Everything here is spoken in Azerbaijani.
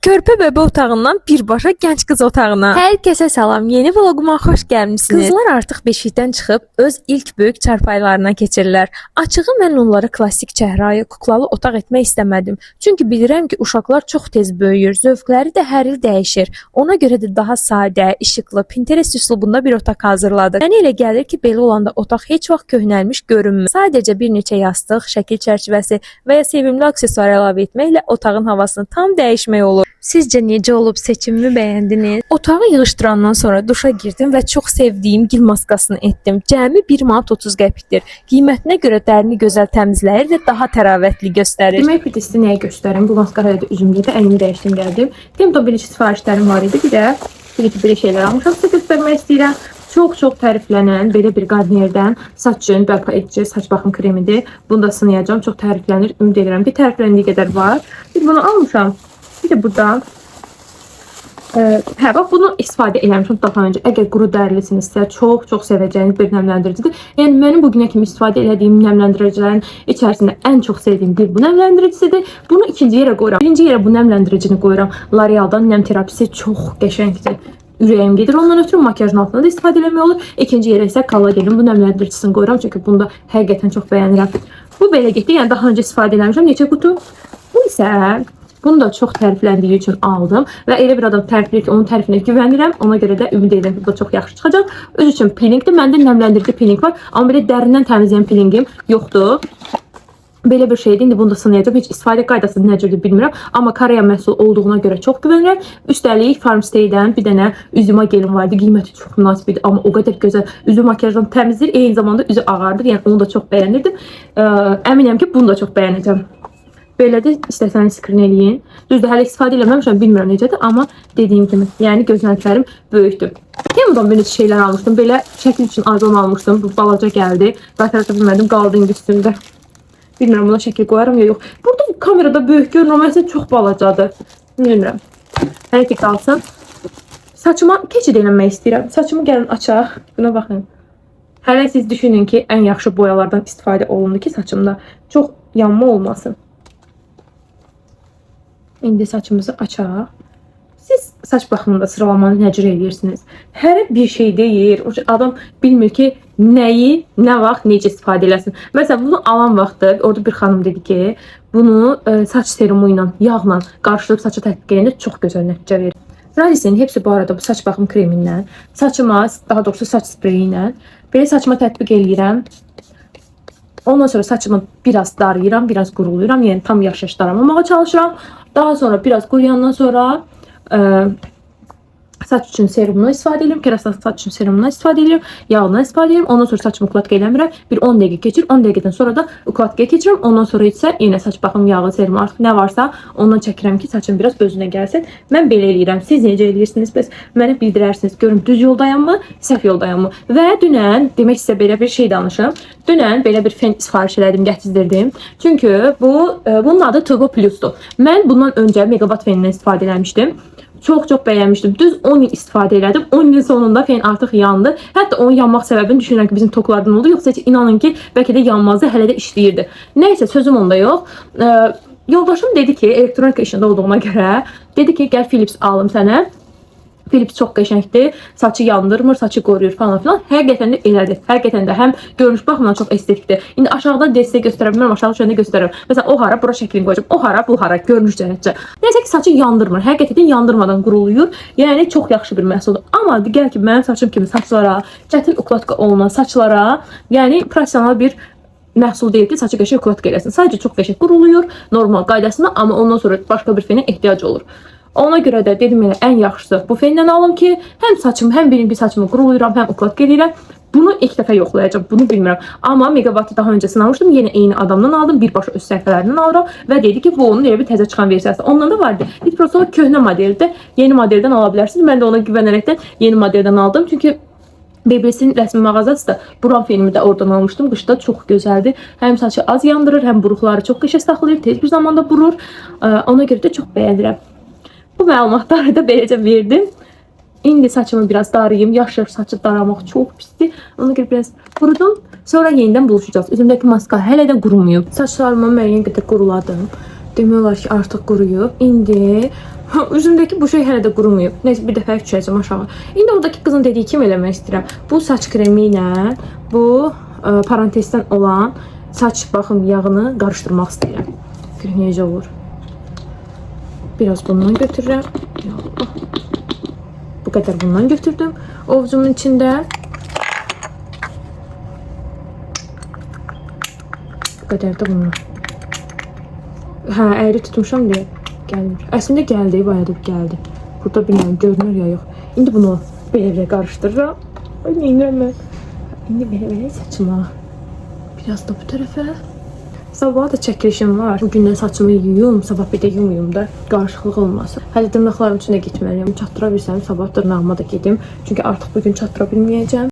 Körpə bebe otağından birbaşa gənc qız otağına. Hər kəsə salam. Yeni vloquma xoş gəlmisiniz. Qızlar artıq beşikdən çıxıb öz ilk böyük çarpaylarına keçirlər. Açığı mən onları klassik çəhrayı, kuklalı otaq etmək istəmədim. Çünki bilirəm ki, uşaqlar çox tez böyüyür, zövqləri də hər il dəyişir. Ona görə də daha sadə, işıqlı, Pinterest üslubunda bir otaq hazırladıq. Mənə elə gəlir ki, belə olanda otaq heç vaxt köhnəlmiş görünmür. Sadəcə bir neçə yastıq, şəkil çərçivəsi və ya sevimli aksesuar əlavə etməklə otağın havasını tam dəyişmək olur. Sizcə necə olub, seçimimi bəyəndiniz? Otağı yığışdırandan sonra duşa girdim və çox sevdiyim gil maskasını etdim. Cəmi 1 manat 30 qəpikdir. Qiymətinə görə dərini gözəl təmizləyir və daha təravətli göstərir. Demək bir də sizə nəyi göstərim? Bu maskara da üzümdə də əynimi dəyişdim gəldim. Tempo bir neçə sifarişlərim var idi. Bir də bir şeylər almışam. Sizə göstərmək istəyirəm. Çox təriflənən belə bir Garnierdən saç yön bərpa edici saç baxım kremidir. Bunu da sınayacağım. Çox təriflənir. Ümid edirəm ki, tərifləndiyi qədər var. Bir bunu almışam. Bir de burada bax bunu istifadə eləmişəm daha öncə. Əgər quru dərilisinizsə çox sevəcəyiniz bir nəmləndiricidir. Yəni mənim bu günə kimi istifadə elədiyim nəmləndiricilərin içərisində ən çox sevdiyim bir bu nəmləndiricisidir. Bunu ikinci yerə qoyuram. Birinci yerə bu nəmləndiricini qoyuram. L'Oreal'dan nəm terapisi çox qəşəngdir. Ürəyim gedir. Ondan ötürü makyajın altında da istifadə eləmək olur. İkinci yerə isə kollagenin bu nəmləndiricisini qoyuram. Çünki bunu da həqiqətən çox bəyənirəm. Bu belə getdi. Yəni daha öncə istifadə eləmişəm. Neçə qutu. Bu isə bunu da çox tərifləndiyi üçün aldım və elə bir adam tərifləyir ki, onun tərifinə güvənirəm. Ona görə də ümid edirəm ki, bu da çox yaxşı çıxacaq. Öz üçün peelingdir. Məndə nəmləndirici peeling var, amma belə dərindən təmizləyən peelingim yoxdur. Belə bir şeydir. İndi bunu da sınayacağım. Heç istifadə qaydası necədir bilmirəm, amma Koreya məhsul olduğuna görə çox güvənirəm. Üstəlik Farmstay'dən bir dənə üzümə gelim vardı. Qiyməti çox münasib idi, amma o qədər gözəl üzü makyajdan təmizdir. Eyni zamanda üzü ağardır. Yəni onu da çox bəyənirdim. Əminəm ki, bunu da çox bəyənəcəm. Belə də istəsəniz skrin eləyin. Düzdür, hələ istifadə eləməmişəm, bilmirəm necədir, amma dediyim kimi, yəni gözləntilərim böyükdür. Temudan bir neçə şeylər almışdım. Belə şəkil üçün azon almışdım. Bu balaca gəldi. Qaytarda bilmədim, qaldı indi üstündə. Bilmirəm, buna şəkil qoyaram ya yox. Burada kamerada böyük görünür, amma əslində çox balacadır. Bilmirəm. Hələ ki qalsın. Saçıma keçid eləmək istəyirəm. Saçımı gəlin açaq. Buna baxın. Hələ siz düşünün ki, ən yaxşı boyalardan istifadə olundu ki, saçımda çox yanma olmasın. İndi saçımızı açaq. Siz saç baxımında sıralamanı nə cür edirsiniz? Hər bir şey deyir. Adam bilmir ki, nəyi, nə vaxt, necə istifadə eləsin. Məsələn, bunu alan vaxtda orada bir xanım dedi ki, bunu saç serumu ilə, yağla qarışdırıb saça tətbiq edəndə çox gözəl nəticə verir. Radisin hepsi bu arada bu saç baxım kremindən, saçıma, daha doğrusu saç spreyi ilə belə saçıma tətbiq eləyirəm. Ondan sonra saçımı biraz darayıram, biraz quruluyuram. Yəni tam yaş daramamağa çalışıram. Daha sonra biraz quruyandan sonra saç üçün serumdan istifadə edirəm. Kerastase saç üçün serumdan istifadə edirəm. Yağından istifadə edirəm. Ondan sonra saçımı ukladka eləmirəm. Bir 10 dəqiqə keçir. 10 dəqiqədən sonra da ukladkaya keçirəm. Ondan sonra isə yenə saç baxım yağı, serum artıq nə varsa ondan çəkirəm ki, saçım biraz özünə gəlsin. Mən belə eləyirəm. Siz necə eləyirsiniz? Bəs mənə bildirərsiniz. Görüm düz yoldayammı, səhv yoldayammı? Və dünən demək sizə belə bir şey danışım. Dünən belə bir fen sifariş elədim, gətizdirdim. Çünki bunun adı Turbo Plus'dur. Mən bundan öncə Megawatt fenindən istifadə eləmişdim. Çox bəyənmişdim. Düz 10 il istifadə elədim. 10 ilin sonunda fen artıq yandı. Hətta onun yanmaq səbəbini düşünürəm ki, bizim toklardan oldu. Yoxsa heç inanın ki, bəlkə də yanmazdı, hələ də işləyirdi. Nəysə, sözüm onda yox. Yoldaşım dedi ki, elektronika işində olduğuna görə, dedi ki, gəl Philips alım sənə. Philips çox qəşəngdir, saçı yandırmır, saçı qoruyur falan filan. Həqiqətən də elədir. Həqiqətən də həm görünüş baxımından çox estetikdir. İndi aşağıdan sizə göstərə bilmirəm, aşağı düşəndə göstərərəm. Məsələn, o hara, bura şəklini qoyacağam. O hara, bu hara, görünüş cəhətcə. Nəysə ki, saçı yandırmır. Həqiqətən yandırmadan quruluyur. Yəni çox yaxşı bir məhsuldur. Amma digər ki, mənim saçım kimi saçlara, çətin ukladka olunan saçlara, yəni professional bir məhsul deyil ki, saçı qəşəng ukladka eləsin. Sadəcə çox qəşəng quruluyur, normal qaydasında, amma ondan sonra başqa bir fenə ehtiyac olur. Ona görə də dedim elə ən yaxşısı bu fenden alım ki, həm saçımı, həm bir saçımı quruluyuram, həm ukladka edirəm. Bunu ilk dəfə yoxlayacağım, bunu bilmirəm. Amma Megawatt'ı daha öncə sınamışdım. Yenə eyni adamdan aldım, birbaşa öz səhifələrindən alıram və dedi ki, bu onun elə bir təzə çıxan versiyası. Ondan da vardı. Bir prosto köhnə modeldə, yeni modeldən ala bilərsiniz. Mən də ona güvənərəkdən yeni modeldən aldım. Çünki BBC'nin rəsmi mağazası da Buran filmi də oradan almışdım. Qışda çox gözəldir. Həm saçı az yandırır, həm buruqları çox qəşəng saxlayır, tez bir zamanda burur. Ona görə də çox bəyənirəm. Bu məlumatları da beləcə verdim. İndi saçımı biraz darayayım. Yaşır saçı daramaq çox pisdir. Ona görə biraz qurudum. Sonra yenidən buluşacağız. Üzümdəki maska hələ də qurumuyub. Saçlarımı müəyyən qədər quruladım. Demək olar ki, artıq quruyub. İndi Üzümdəki bu şey hələ də qurumayıb. Nəysə bir dəfə düşəcəm aşağı. İndi oradakı qızın dediyi kimi eləmək istəyirəm. Bu saç kremi ilə bu parantezdən olan saç baxım yağını qarışdırmaq istəyirəm. Görün necə olur. Biraz bundan götürürəm. Bu qədər bundan götürdüm. Ovucumun içində. Bu qədər də bundan. Hə, əyri tutmuşam deyə gəlmir. Əslində gəldi, bayaq gəldi. Burada bilmirəm, görünür ya yox. İndi bunu belə qarışdırıram. Ay, neynirəm mən? İndi belə saçıma. Biraz da bu tərəfə. Sabah da çəkilişim var. Bugündən saçımı yuyum, sabah bir də yumuyum da qarışıqlıq olmasın. Hələ dırnaqlarım üçün də getməliyəm. Çatdıra bilsəm sabah dırnağıma da gedim. Çünki artıq bugün çatdıra bilməyəcəm.